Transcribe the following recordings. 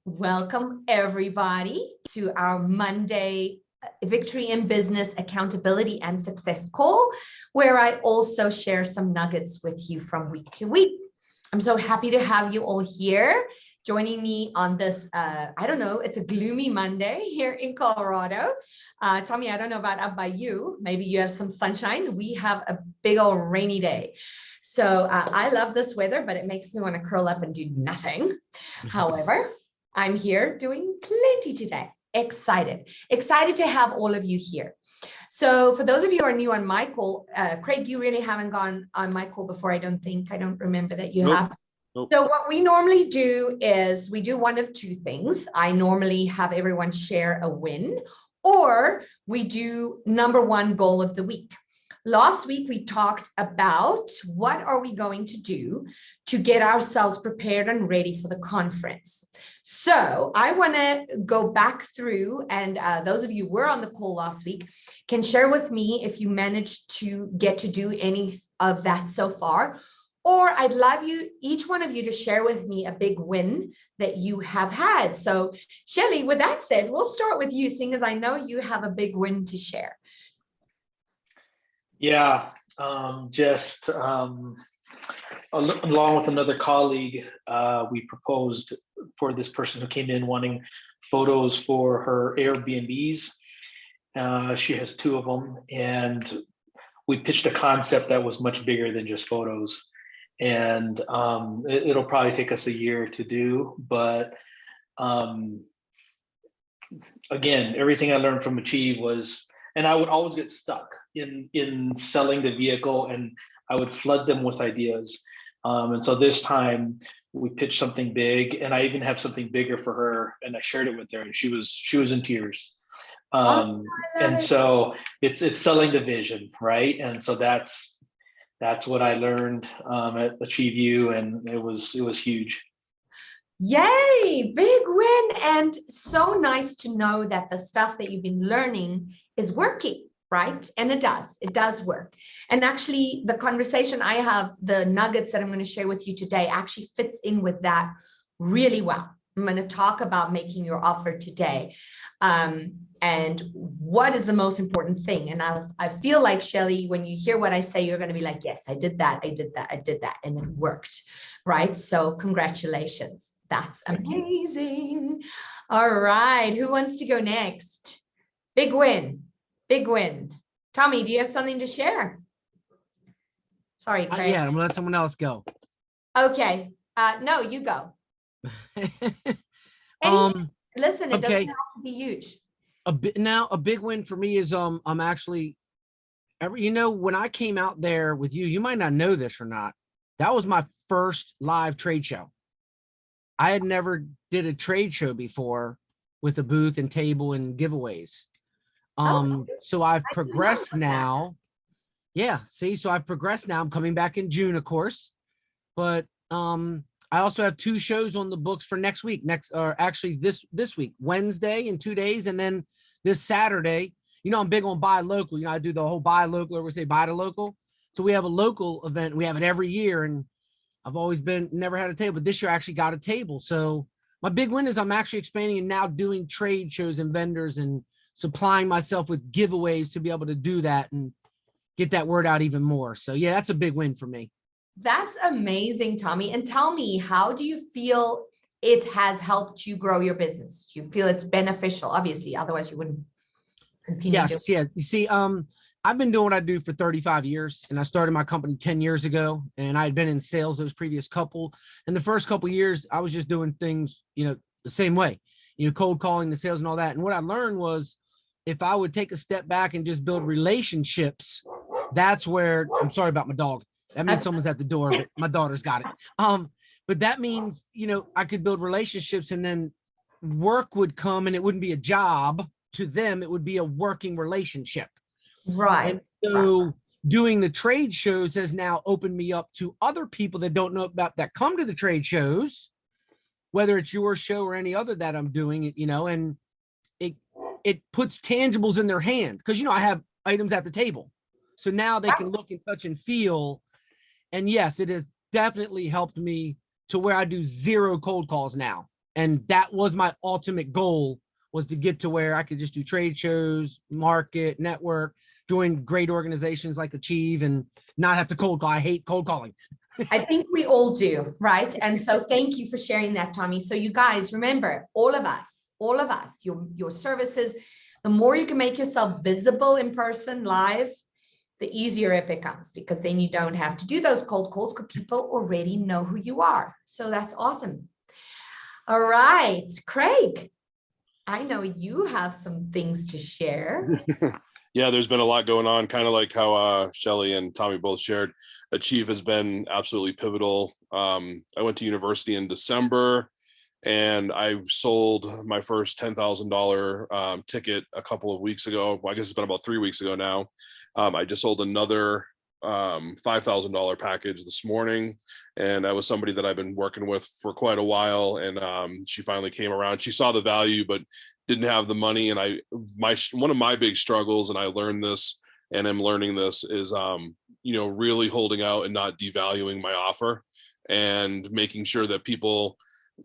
Welcome, everybody, to our Monday Victory in Business Accountability and Success call, where I also share some nuggets with you from week to week. I'm so happy to have you all here joining me on this, I don't know, it's a gloomy Monday here in Colorado. Tommy, I don't know about up by you. Maybe you have some sunshine. We have a big old rainy day. So I love this weather, but it makes me want to curl up and do nothing. However, I'm here doing plenty today. Excited to have all of you here. So for those of you who are new on my call, Craig, you really haven't gone on my call before. I don't remember that you have. Nope. So what we normally do is we do one of two things. I normally have everyone share a win, or we do number one goal of the week. Last week, we talked about what are we going to do to get ourselves prepared and ready for the conference. So I want to go back through, and those of you who were on the call last week can share with me if you managed to get to do any of that so far. Or I'd love you, each one of you, to share with me a big win that you have had. So Shelley, with that said, we'll start with you, seeing as I know you have a big win to share. Yeah, along with another colleague, we proposed for this person who came in wanting photos for her Airbnbs. She has 2 of them, and we pitched a concept that was much bigger than just photos. And it'll probably take us a year to do, but again, everything I learned from Achieve was, and I would always get stuck in selling the vehicle, and I would flood them with ideas. And so this time we pitched something big, and I even have something bigger for her, and I shared it with her, and she was in tears. And so it's selling the vision, right? And so that's what I learned at Achieve You, and it was huge. Yay, big win. And so nice to know that the stuff that you've been learning is working, right? And it does work. And actually the conversation I have, the nuggets that I'm going to share with you today actually fits in with that really well. I'm going to talk about making your offer today. And what is the most important thing? And I feel like, Shelley, when you hear what I say, you're going to be like, yes, I did that. And it worked, right? So congratulations. That's amazing. All right. Who wants to go next? Big win. Tommy, do you have something to share? Sorry, Craig. Yeah, I'm going to let someone else go. Okay. No, you go. Listen, it doesn't have to be huge. A big win for me is I'm actually when I came out there with you might not know this or not, that was my first live trade show. I had never did a trade show before with a booth and table and giveaways. So I've progressed now. Yeah, see, so I've progressed now. I'm coming back in June, of course, but I also have 2 shows on the books for next week. This week, Wednesday in 2 days, and then this Saturday. I'm big on buy local. I do the whole buy local, or we say buy to local. So we have a local event. We have it every year, and I've always never had a table, but this year I actually got a table. So my big win is I'm actually expanding and now doing trade shows and vendors and supplying myself with giveaways to be able to do that and get that word out even more. So yeah, that's a big win for me. That's amazing, Tommy. And tell me, how do you feel it has helped you grow your business? Do you feel it's beneficial? Obviously, otherwise you wouldn't continue. Yes, yeah. You see, I've been doing what I do for 35 years, and I started my company 10 years ago, and I had been in sales those previous couple. And the first couple of years, I was just doing things, the same way, cold calling, the sales and all that. And what I learned was if I would take a step back and just build relationships, that's where, I'm sorry about my dog. That means someone's at the door, but my daughter's got it. But that means, I could build relationships, and then work would come, and it wouldn't be a job to them. It would be a working relationship. Right. And so doing the trade shows has now opened me up to other people that don't know about that come to the trade shows, whether it's your show or any other that I'm doing, and it puts tangibles in their hand. Because, I have items at the table. So now they can look and touch and feel. And yes, it has definitely helped me to where I do 0 cold calls now. And that was my ultimate goal, was to get to where I could just do trade shows, market, network, join great organizations like Achieve, and not have to cold call. I hate cold calling. I think we all do, right? And so thank you for sharing that, Tommy. So you guys, remember, all of us, your services, the more you can make yourself visible in person, live, the easier it becomes, because then you don't have to do those cold calls because people already know who you are. So that's awesome. All right, Craig, I know you have some things to share. Yeah, there's been a lot going on, kind of like how Shelly and Tommy both shared. Achieve has been absolutely pivotal. I went to university in December, and I sold my first $10,000 ticket a couple of weeks ago. Well, I guess it's been about 3 weeks ago now. I just sold another $5,000 package this morning, and that was somebody that I've been working with for quite a while, and she finally came around. She saw the value but didn't have the money, and one of my big struggles, and I learned this and I'm learning this, is really holding out and not devaluing my offer, and making sure that people,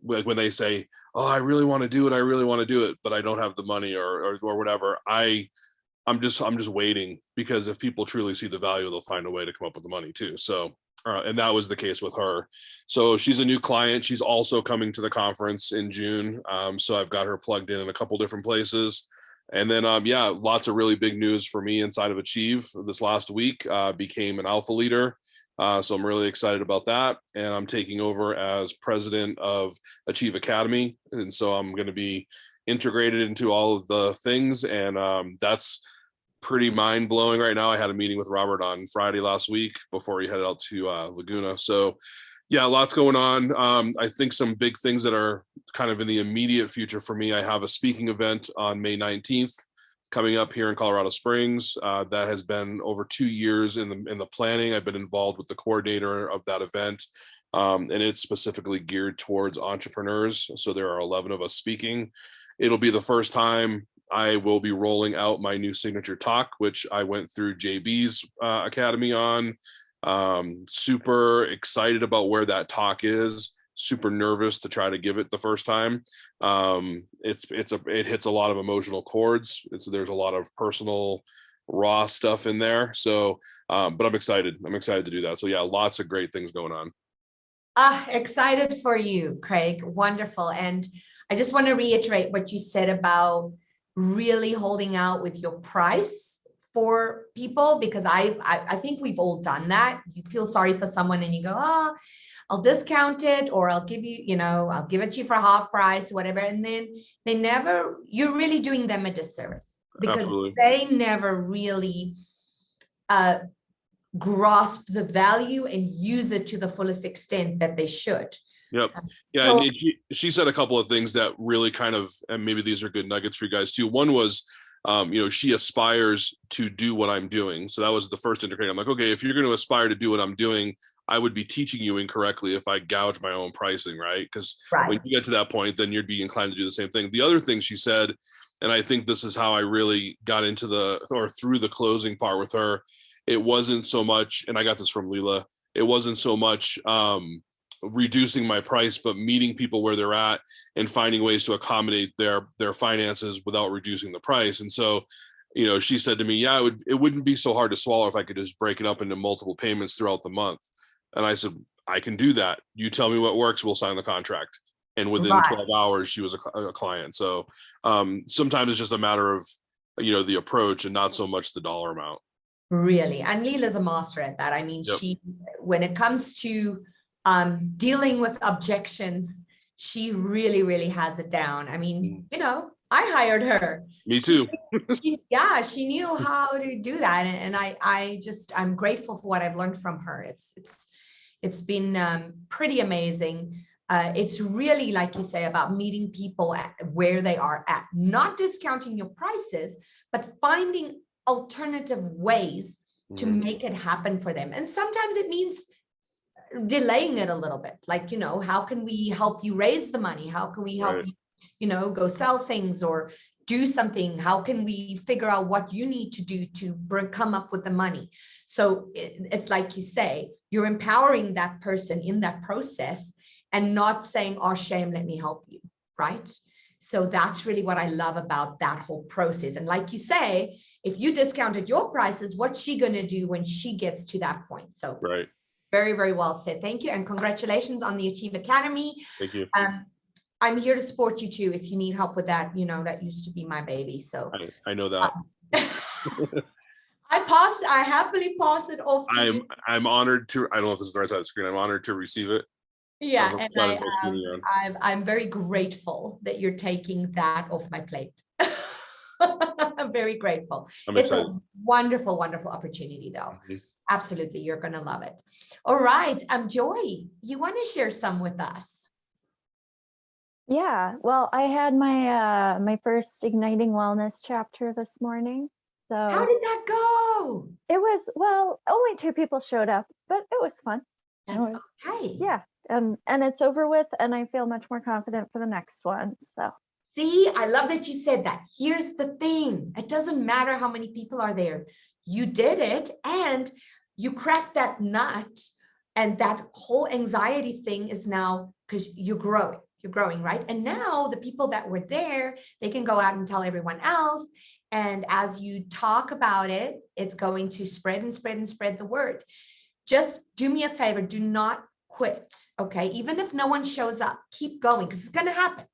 like, when they say, oh, I really want to do it, but I don't have the money or whatever, I'm just waiting, because if people truly see the value, they'll find a way to come up with the money too. So, and that was the case with her. So she's a new client. She's also coming to the conference in June. So I've got her plugged in a couple different places. And then, lots of really big news for me inside of Achieve. This last week, became an alpha leader. So I'm really excited about that. And I'm taking over as president of Achieve Academy. And so I'm going to be integrated into all of the things. And that's pretty mind-blowing right now. I had a meeting with Robert on Friday last week before he headed out to Laguna. So yeah, lots going on. I think some big things that are kind of in the immediate future for me. I have a speaking event on May 19th coming up here in Colorado Springs. That has been over 2 years in the planning. I've been involved with the coordinator of that event, and it's specifically geared towards entrepreneurs. So there are 11 of us speaking. It'll be the first time I will be rolling out my new signature talk, which I went through JB's Academy on. Super excited about where that talk is. Super nervous to try to give it the first time. It hits a lot of emotional chords. There's a lot of personal raw stuff in there. So, but I'm excited. I'm excited to do that. So yeah, lots of great things going on. Excited for you, Craig. Wonderful. And I just want to reiterate what you said about really holding out with your price for people, because I think we've all done that. You feel sorry for someone and you go, oh, I'll discount it, or I'll give you, I'll give it to you for half price, whatever. And then you're really doing them a disservice, because Absolutely. they never really grasp the value and use it to the fullest extent that they should. Yep. Yeah. So, and she said a couple of things that really kind of, and maybe these are good nuggets for you guys too. One was, she aspires to do what I'm doing. So that was the first indicator. I'm like, okay, if you're going to aspire to do what I'm doing, I would be teaching you incorrectly if I gouge my own pricing, right? Because when you get to that point, then you'd be inclined to do the same thing. The other thing she said, and I think this is how I really got into through the closing part with her, it wasn't so much, and I got this from Leela, it wasn't so much reducing my price, but meeting people where they're at and finding ways to accommodate their finances without reducing the price. And so, she said to me, yeah, it wouldn't be so hard to swallow if I could just break it up into multiple payments throughout the month. And I said, I can do that. You tell me what works, we'll sign the contract. And within 12 hours, she was a client. So sometimes it's just a matter of, the approach and not so much the dollar amount. Really. And Leela's a master at that. I mean, She, when it comes to dealing with objections, she really, really has it down. I mean, I hired her. Me too. She knew how to do that. And I'm grateful for what I've learned from her. It's been pretty amazing. It's really, like you say, about meeting people at where they are at, not discounting your prices, but finding alternative ways to make it happen for them. And sometimes it means delaying it a little bit. Like, how can we help you raise the money? How can we help you, go sell things or do something? How can we figure out what you need to do to come up with the money? So it's like you say, you're empowering that person in that process and not saying, oh, shame, let me help you. right? So that's really what I love about that whole process. And like you say, if you discounted your prices, what's she going to do when she gets to that point? So Right. very, very well said. Thank you. And congratulations on the Achieve Academy. Thank you. I'm here to support you too. If you need help with that, you know, that used to be my baby. So I know that. I happily pass it off to you. I'm honored to, I don't know if this is the right side of the screen. I'm honored to receive it. Yeah, I'm and excited about moving on. I'm very grateful that you're taking that off my plate. I'm very grateful. I'm It's excited. a wonderful, wonderful opportunity though. Mhm. Absolutely, you're gonna love it. All right, Joy, you want to share some with us? Yeah, well, I had my my first Igniting Wellness chapter this morning. How So did that go? it was, well, only 2 people showed up, but it was fun. That's was- okay. Yeah, and it's over with, and I feel much more confident for the next one. So See, I love that you said that. Here's the thing. It doesn't matter how many people are there. You did it and you cracked that nut, and that whole anxiety thing is now because you're growing, right? And now the people that were there, they can go out and tell everyone else. And as you talk about it, it's going to spread and spread and spread the word. Just do me a favor. Do not quit. Okay. Even if no one shows up, keep going because it's going to happen.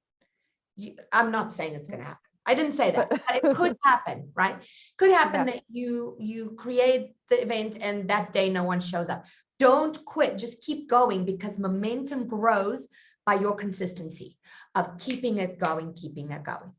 I'm not saying it's going to happen. I didn't say that, but it could happen, right? Could happen that you create the event and that day no one shows up. Don't quit. Just keep going because momentum grows by your consistency of keeping it going, keeping it going.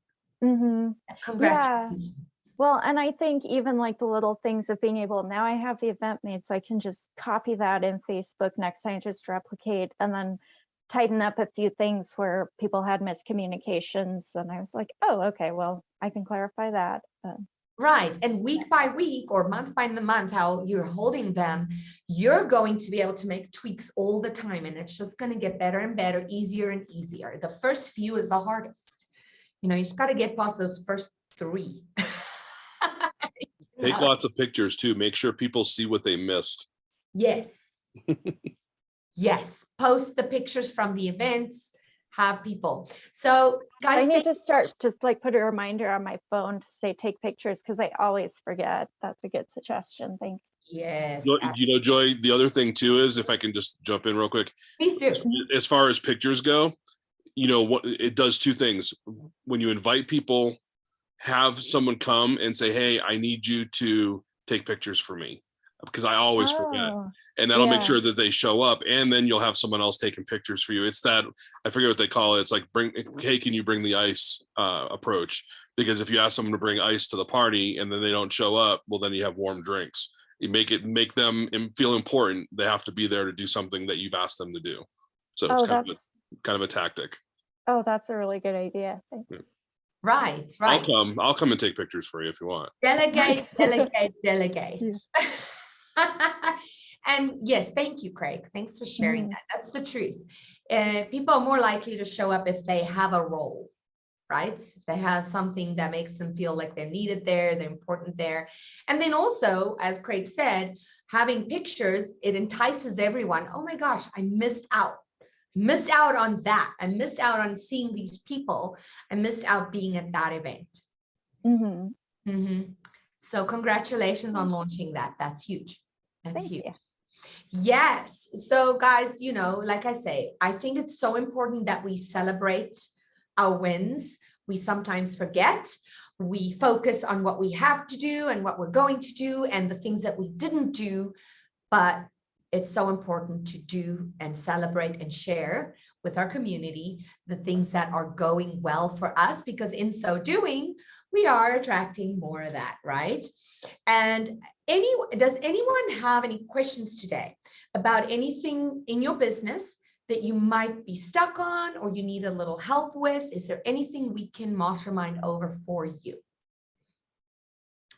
mm-hmm. Congratulations. Well, and I think even like the little things of being able, now I have the event made, so I can just copy that in Facebook next time, just replicate and then tighten up a few things where people had miscommunications. And I was like, oh, okay, well, I can clarify that. Right. And week by week or month by month, how you're holding them, you're going to be able to make tweaks all the time. And it's just going to get better and better, easier and easier. The first few is the hardest. You know, you just got to get past those first 3. Take lots of pictures too. Make sure people see what they missed. Yes. Yes. Post the pictures from the events, have people. So guys, I need to start just like put a reminder on my phone to say take pictures because I always forget. That's a good suggestion. Thanks. yes. You know, Joy, the other thing too is, if I can just jump in real quick, Please do. as far as pictures go, you know what it does 2 things. When you invite people, have someone come and say, hey, I need you to take pictures for me, because I always forget. And that'll make sure that they show up, and then you'll have someone else taking pictures for you. It's that, I forget what they call it. It's like, hey, can you bring the ice approach? Because if you ask someone to bring ice to the party and then they don't show up, well, then you have warm drinks. You make them feel important. They have to be there to do something that you've asked them to do. So it's kind of a tactic. Oh, that's a really good idea. Thank you. Right. I'll come and take pictures for you if you want. Delegate. Yes. And yes, thank you, Craig. Thanks for sharing that. That's the truth. People are more likely to show up if they have a role, right? If they have something that makes them feel like they're needed there, they're important there. And then also, as Craig said, having pictures, it entices everyone. Oh my gosh, I missed out on that. I missed out on seeing these people. I missed out being at that event. So congratulations on launching that. That's huge. That's huge. Yes. So guys, you know, like I say, I think it's so important that we celebrate our wins. We sometimes forget. We focus on what we have to do and what we're going to do and the things that we didn't do. But it's so important to do and celebrate and share with our community the things that are going well for us, because in so doing, we are attracting more of that, right? And does anyone have any questions today about anything in your business that you might be stuck on or you need a little help with? Is there anything we can mastermind over for you?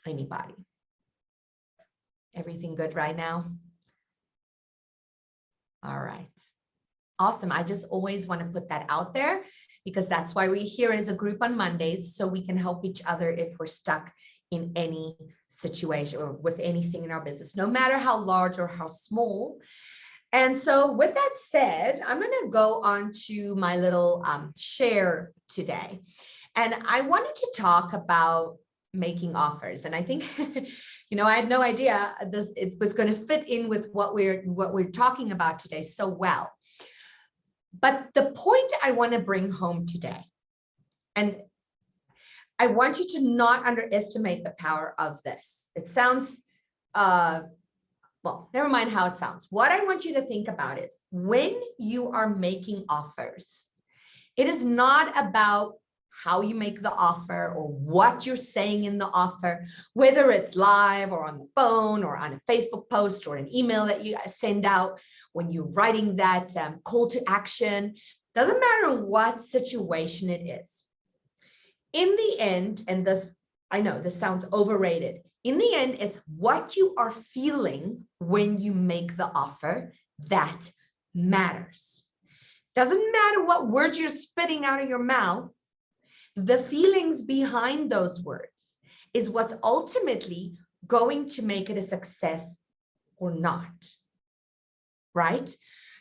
Anybody? Everything good right now? All right. Awesome. I just always want to put that out there because that's why we're here as a group on Mondays, so we can help each other if we're stuck in any situation or with anything in our business, no matter how large or how small. And so with that said, I'm going to go on to my little share today. And I wanted to talk about making offers. And I think, I had no idea it was going to fit in with what we're talking about today so well. But the point I want to bring home today, and I want you to not underestimate the power of this. It sounds, well, never mind how it sounds. What I want you to think about is when you are making offers, it is not about how you make the offer or what you're saying in the offer, whether it's live or on the phone or on a Facebook post or an email that you send out when you're writing that call to action. Doesn't matter what situation it is. In the end, and this, I know this sounds overrated. In the end, it's what you are feeling when you make the offer that matters. Doesn't matter what words you're spitting out of your mouth. The feelings behind those words is what's ultimately going to make it a success or not, right?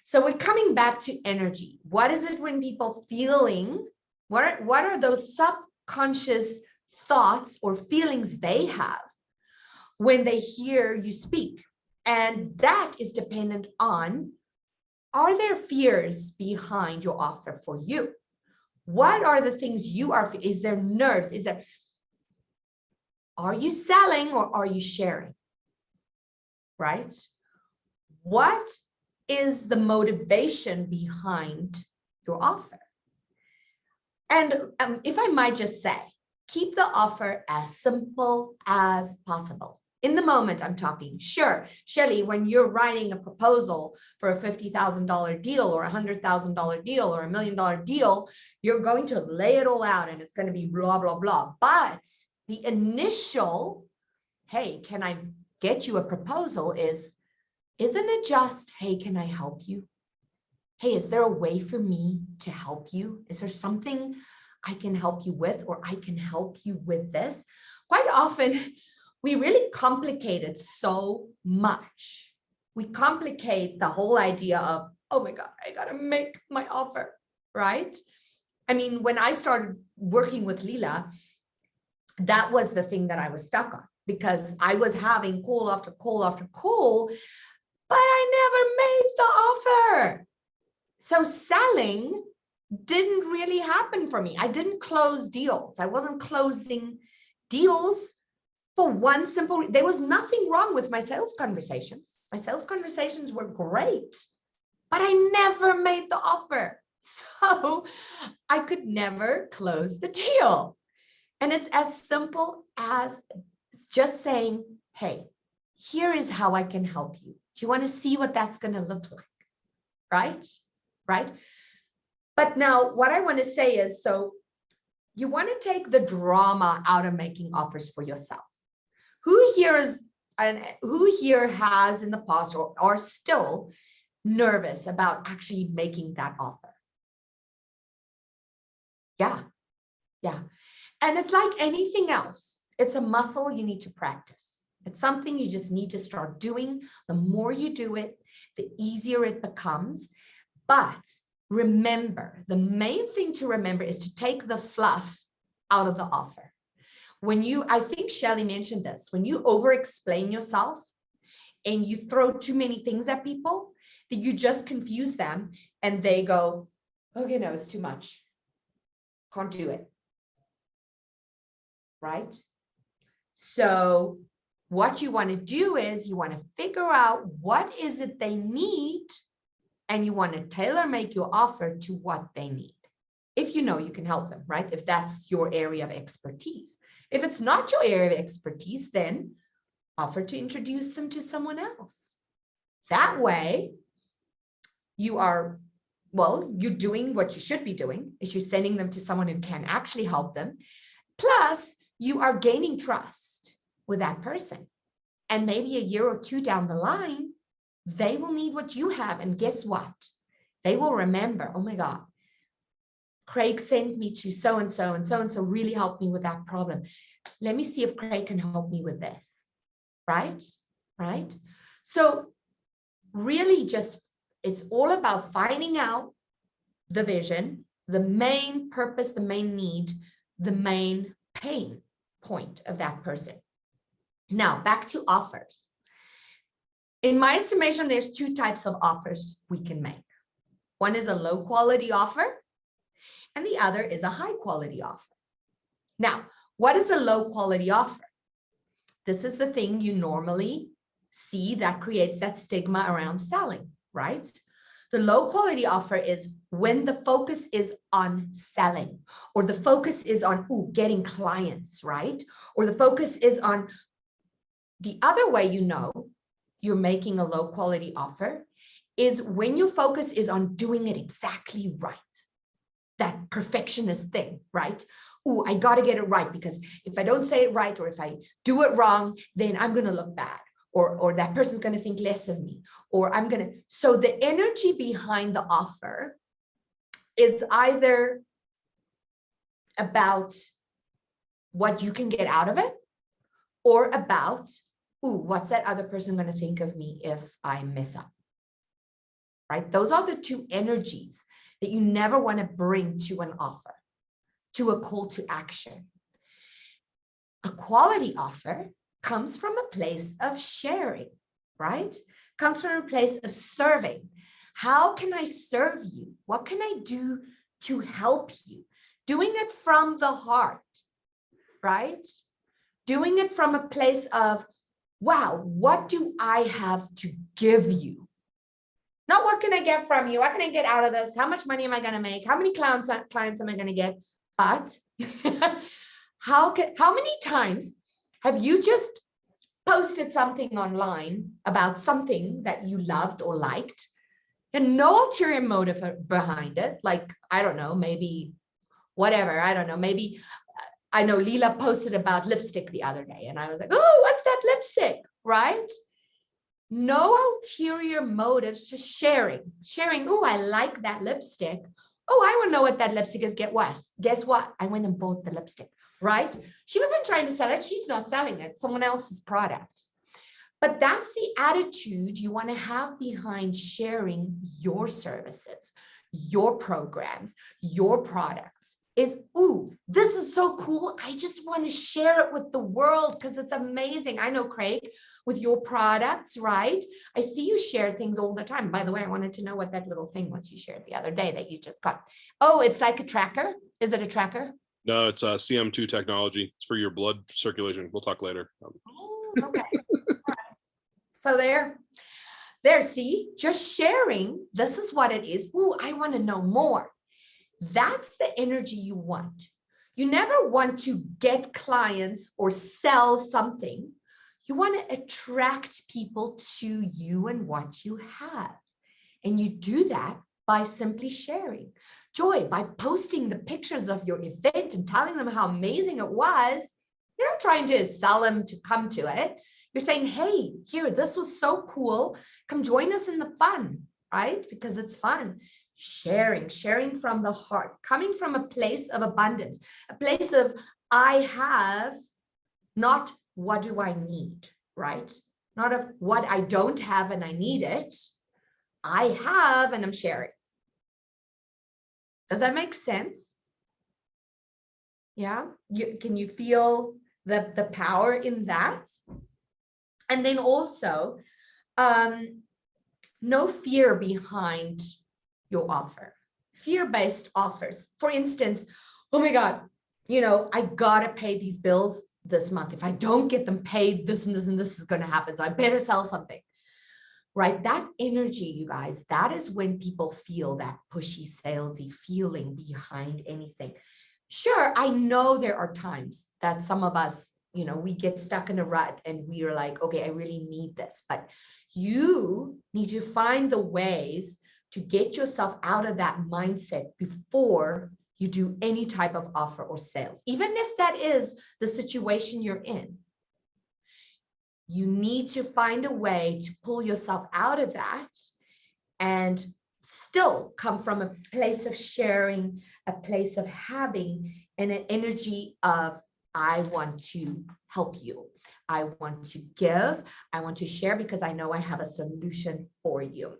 So we're coming back to energy. What is it when people feeling? What are those subconscious thoughts or feelings they have when they hear you speak? And that is dependent on, are there fears behind your offer for you? What are the things you are, is there nerves? Are you selling or are you sharing? Right? What is the motivation behind your offer? And if I might just say, keep the offer as simple as possible. In the moment I'm talking, sure, Shelly, when you're writing a proposal for a $50,000 deal or a $100,000 deal or $1 million deal, you're going to lay it all out and it's going to be blah, blah, blah. But the initial, hey, can I get you a proposal isn't it just, hey, can I help you? Hey, is there a way for me to help you? Is there something I can help you with, or I can help you with this? Quite often, we really complicate it so much. We complicate the whole idea of, oh my God, I got to make my offer, right? I mean, when I started working with Lila, that was the thing that I was stuck on, because I was having call after call after call, but I never made the offer. So selling didn't really happen for me. I didn't close deals. I wasn't closing deals for one simple reason. There was nothing wrong with my sales conversations. My sales conversations were great, but I never made the offer. So I could never close the deal. And it's as simple as just saying, hey, here is how I can help you. Do you want to see what that's going to look like? Right? Right? But now what I want to say is, so you want to take the drama out of making offers for yourself. Who here has in the past or are still nervous about actually making that offer? Yeah. And it's like anything else. It's a muscle you need to practice. It's something you just need to start doing. The more you do it, the easier it becomes. But remember, the main thing to remember is to take the fluff out of the offer. I think Shelly mentioned this, when you over-explain yourself and you throw too many things at people, that you just confuse them and they go, okay, no, it's too much. Can't do it. Right? So what you want to do is you want to figure out what is it they need, and you want to tailor make your offer to what they need. If you know you can help them, right? If that's your area of expertise. If it's not your area of expertise, then offer to introduce them to someone else. That way, you're doing what you should be doing, is you're sending them to someone who can actually help them. Plus, you are gaining trust with that person. And maybe a year or two down the line, they will need what you have. And guess what? They will remember, oh my God, Craig sent me to so-and-so and so-and-so really helped me with that problem. Let me see if Craig can help me with this, right? So really just It's all about finding out the vision, the main purpose, the main need, the main pain point of that person. Now, back to offers. In my estimation, there's two types of offers we can make. One is a low quality offer, and the other is a high quality offer. Now, what is a low quality offer? This is the thing you normally see that creates that stigma around selling, right? The low quality offer is when the focus is on selling, or the focus is on getting clients, right? Or the focus is on the other way, you're making a low quality offer is when your focus is on doing it exactly right. That perfectionist thing, right? I got to get it right, because if I don't say it right, or if I do it wrong, then I'm going to look bad, or that person's going to think less of me, or so the energy behind the offer is either about what you can get out of it, or about, what's that other person going to think of me if I mess up, right? Those are the two energies that you never want to bring to an offer, to a call to action. A quality offer comes from a place of sharing, right? Comes from a place of serving. How can I serve you? What can I do to help you? Doing it from the heart, right? Doing it from a place of, wow, what do I have to give you? Not what can I get from you? What can I get out of this? How much money am I going to make? How many clients am I going to get? But how many times have you just posted something online about something that you loved or liked and no ulterior motive behind it? Like, I don't know, maybe whatever. I don't know. Maybe I know Leela posted about lipstick the other day and I was like, oh, what's that lipstick? Right? No ulterior motives, just sharing. Oh, I like that lipstick. Oh, I want to know what that lipstick is. Guess what? I went and bought the lipstick, right? She wasn't trying to sell it. She's not selling it. Someone else's product. But that's the attitude you want to have behind sharing your services, your programs, your products. Is, this is so cool. I just want to share it with the world because it's amazing. I know, Craig, with your products, right? I see you share things all the time. By the way, I wanted to know what that little thing was you shared the other day that you just got. Oh, it's like a tracker. Is it a tracker? No, it's CM2 technology. It's for your blood circulation. We'll talk later. Oh, okay. All right. So there, see, just sharing. This is what it is. I want to know more. That's the energy you want. You never want to get clients or sell something. You want to attract people to you and what you have. And you do that by simply sharing. Joy, by posting the pictures of your event and telling them how amazing it was. You're not trying to sell them to come to it. You're saying, hey, here, this was so cool. Come join us in the fun, right? Because it's fun. Sharing from the heart, coming from a place of abundance, a place of I have, not what do I need, right? Not of what I don't have and I need it. I have and I'm sharing. Does that make sense? Yeah. Can you feel the power in that? And then also, no fear behind your offer. Fear-based offers. For instance, oh my God, I gotta pay these bills this month. If I don't get them paid, this and this and this is going to happen. So I better sell something, right? That energy, you guys, that is when people feel that pushy, salesy feeling behind anything. Sure, I know there are times that some of us, we get stuck in a rut and we are like, okay, I really need this, but you need to find the ways to get yourself out of that mindset before you do any type of offer or sales, even if that is the situation you're in. You need to find a way to pull yourself out of that and still come from a place of sharing, a place of having, and an energy of, I want to help you. I want to give, I want to share because I know I have a solution for you.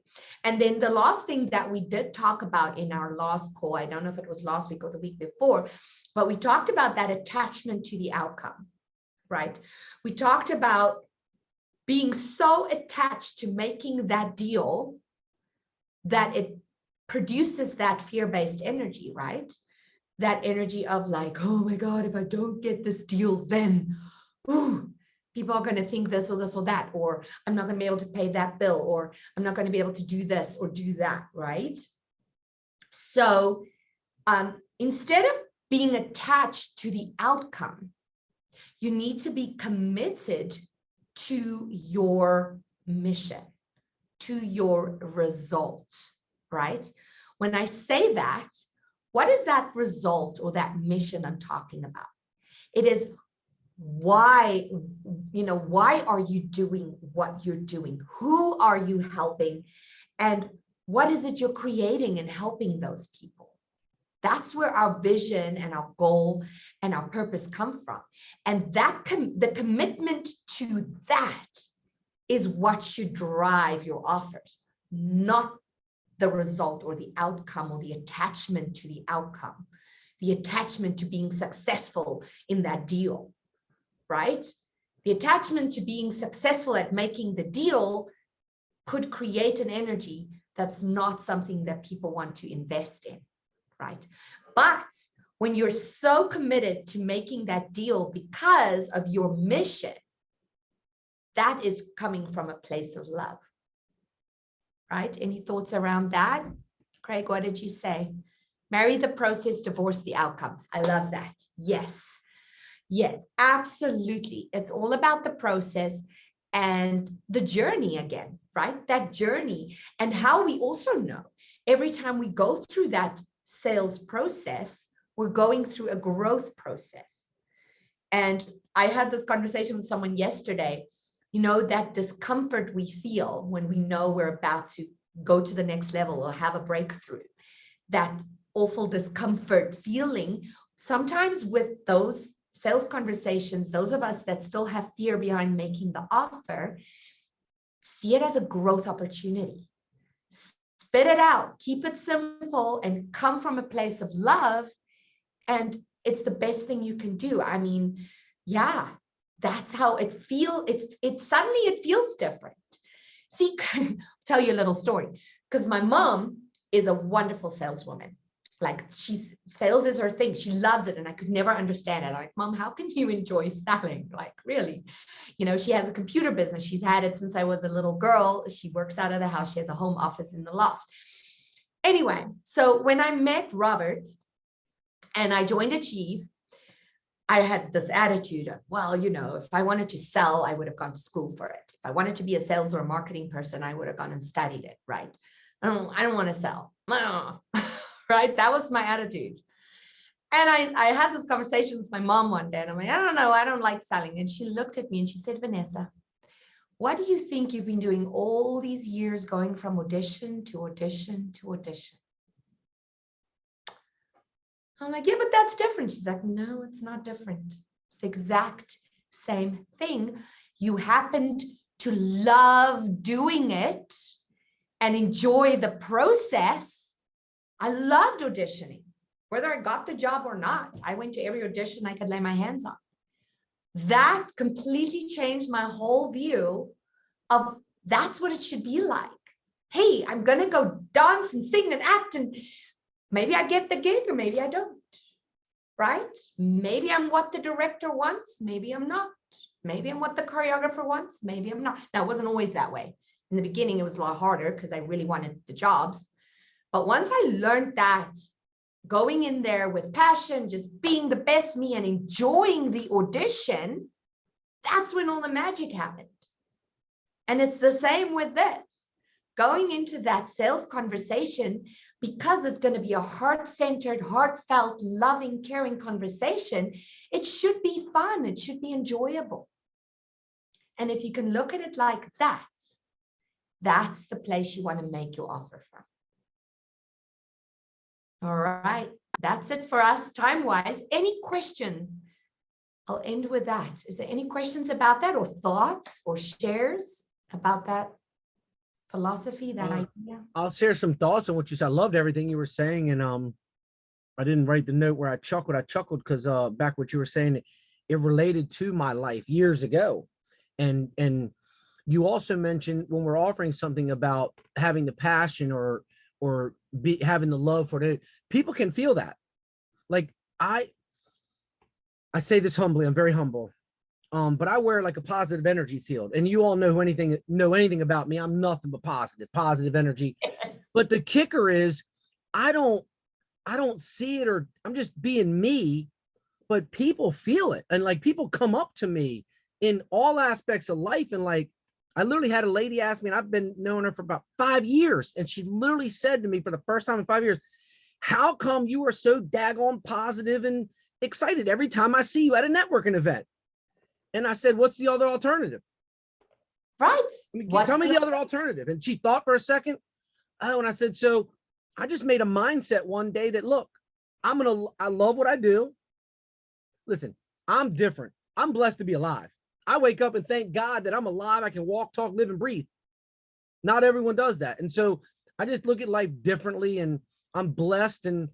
And then the last thing that we did talk about in our last call, I don't know if it was last week or the week before, but we talked about that attachment to the outcome, right? We talked about being so attached to making that deal that it produces that fear-based energy, right? That energy of like, oh my God, if I don't get this deal, then ooh, people are going to think this or that, or I'm not going to be able to pay that bill, or I'm not going to be able to do this or do that, right? So instead of being attached to the outcome, you need to be committed to your mission, to your result, right? When I say that, what is that result or that mission I'm talking about? It is why, why are you doing what you're doing? Who are you helping? And what is it you're creating and helping those people? That's where our vision and our goal and our purpose come from. And that the commitment to that is what should drive your offers, not the result or the outcome or the attachment to the outcome, the attachment to being successful in that deal, right? The attachment to being successful at making the deal could create an energy that's not something that people want to invest in, right? But when you're so committed to making that deal because of your mission, that is coming from a place of love, right? Any thoughts around that? Craig, what did you say? Marry the process, divorce the outcome. I love that. Yes. Yes, absolutely. It's all about the process and the journey again, right? That journey and how we also know every time we go through that sales process, we're going through a growth process. And I had this conversation with someone yesterday, that discomfort we feel when we know we're about to go to the next level or have a breakthrough, that awful discomfort feeling, sometimes with those sales conversations, those of us that still have fear behind making the offer, see it as a growth opportunity. Spit it out, keep it simple, and come from a place of love. And it's the best thing you can do. I mean, yeah, that's how it feels. Suddenly it feels different. See, I'll tell you a little story, because my mom is a wonderful saleswoman. Like sales is her thing. She loves it. And I could never understand it. I'm like, Mom, how can you enjoy selling? Like, really? She has a computer business. She's had it since I was a little girl. She works out of the house. She has a home office in the loft. Anyway, so when I met Robert and I joined Achieve, I had this attitude of, well, if I wanted to sell, I would have gone to school for it. If I wanted to be a sales or a marketing person, I would have gone and studied it, right? I don't want to sell. Right? That was my attitude. And I had this conversation with my mom one day, and I'm like, I don't know, I don't like selling. And she looked at me and she said, Vanessa, what do you think you've been doing all these years, going from audition to audition to audition? I'm like, yeah, but that's different. She's like, no, it's not different. It's the exact same thing. You happened to love doing it and enjoy the process. I loved auditioning, whether I got the job or not. I went to every audition I could lay my hands on. That completely changed my whole view of that's what it should be like. Hey, I'm going to go dance and sing and act, and maybe I get the gig or maybe I don't, right? Maybe I'm what the director wants. Maybe I'm not. Maybe I'm what the choreographer wants. Maybe I'm not. Now, it wasn't always that way. In the beginning, it was a lot harder because I really wanted the jobs. But once I learned that, going in there with passion, just being the best me and enjoying the audition, that's when all the magic happened. And it's the same with this. Going into that sales conversation, because it's going to be a heart-centered, heartfelt, loving, caring conversation, it should be fun. It should be enjoyable. And if you can look at it like that, that's the place you want to make your offer from. All right, that's it for us time-wise. Any questions I'll end with that. Is there any questions about that, or thoughts or shares about that philosophy, that idea? I'll share some thoughts on what you said. I loved everything you were saying, and I didn't write the note where I chuckled. I chuckled because back what you were saying, it related to my life years ago, and you also mentioned when we're offering something about having the passion or having the love for it, people can feel that. Like I say this humbly, I'm very humble. But I wear like a positive energy field, and you all know anything about me. I'm nothing but positive energy. But the kicker is I don't see it, or I'm just being me, but people feel it. And like people come up to me in all aspects of life. And like, I literally had a lady ask me, and I've been knowing her for about 5 years. And she literally said to me for the first time in 5 years, how come you are so daggone positive and excited every time I see you at a networking event? And I said, what's the other alternative? Right. I mean, tell me the other alternative. And she thought for a second. Oh, and I said, so I just made a mindset one day that, look, I love what I do. Listen, I'm different. I'm blessed to be alive. I wake up and thank God that I'm alive. I can walk, talk, live, and breathe. Not everyone does that. And so I just look at life differently, and I'm blessed. And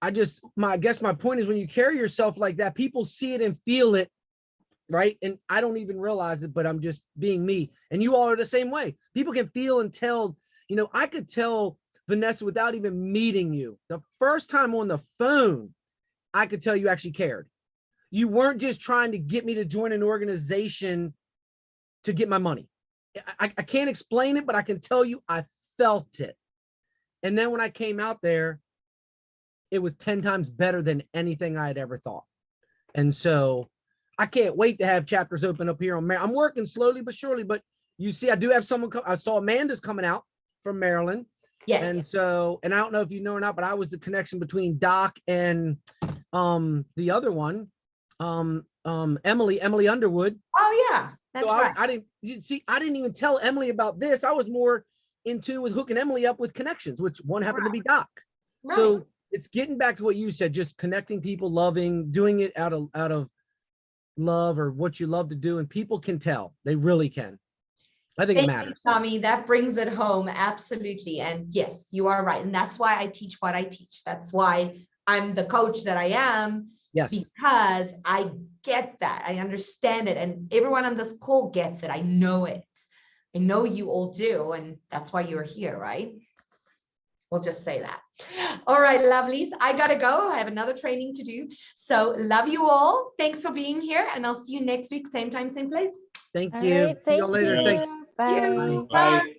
I guess my point is, when you carry yourself like that, people see it and feel it. Right. And I don't even realize it, but I'm just being me. And you all are the same way. People can feel and tell, I could tell Vanessa without even meeting you. The first time on the phone, I could tell you actually cared. You weren't just trying to get me to join an organization to get my money. I can't explain it, but I can tell you I felt it. And then when I came out there, it was 10 times better than anything I had ever thought. And so I can't wait to have chapters open up here on Maryland. I'm working slowly but surely, but you see, I do have someone I saw Amanda's coming out from Maryland. Yes. And so, and I don't know if you know or not, but I was the connection between Doc and the other one, Emily Underwood. Oh yeah, that's so right. I didn't even tell Emily about this. I was more into with hooking Emily up with connections, which one happened to be Doc. Right. So it's getting back to what you said, just connecting people, loving, doing it out of love or what you love to do, and people can tell. They really can. I think it matters. You, Tommy, that brings it home. Absolutely. And yes, you are right. And that's why I teach what I teach. That's why I'm the coach that I am. Yes. Because I get that. I understand it. And everyone on this call gets it. I know it. I know you all do. And that's why you're here, right? We'll just say that. All right, lovelies. I got to go. I have another training to do. So love you all. Thanks for being here. And I'll see you next week. Same time, same place. Thank All you. right, See you all later. you. Thanks. Bye. Bye.